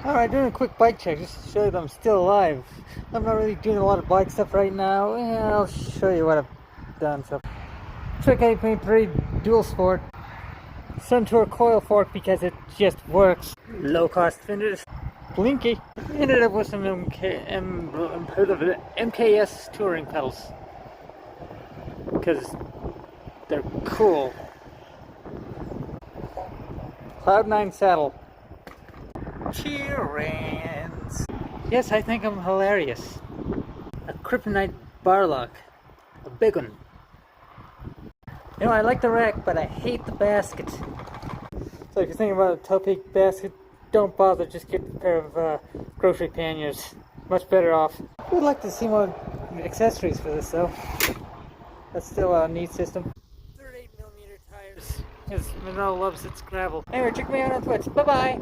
Alright, doing a quick bike check just to show you that I'm still alive. I'm not really doing a lot of bike stuff right now. Yeah, I'll show you what I've done. So, Trick 8.3 Dual Sport. Suntour coil fork because it just works. Low cost fenders. Blinky. Ended up with some MKS touring pedals. Because they're cool. Cloud9 saddle. Cheerins. Yes, I think I'm hilarious. A kryptonite bar lock. A big one. You know, I like the rack, but I hate the basket. So if you're thinking about a Topeak basket, don't bother, just get a pair of grocery panniers. Much better off. I would like to see more accessories for this though. That's still a neat system. 38mm tires, because Monroe loves its gravel. Anyway, check me out on Twitch. Bye bye!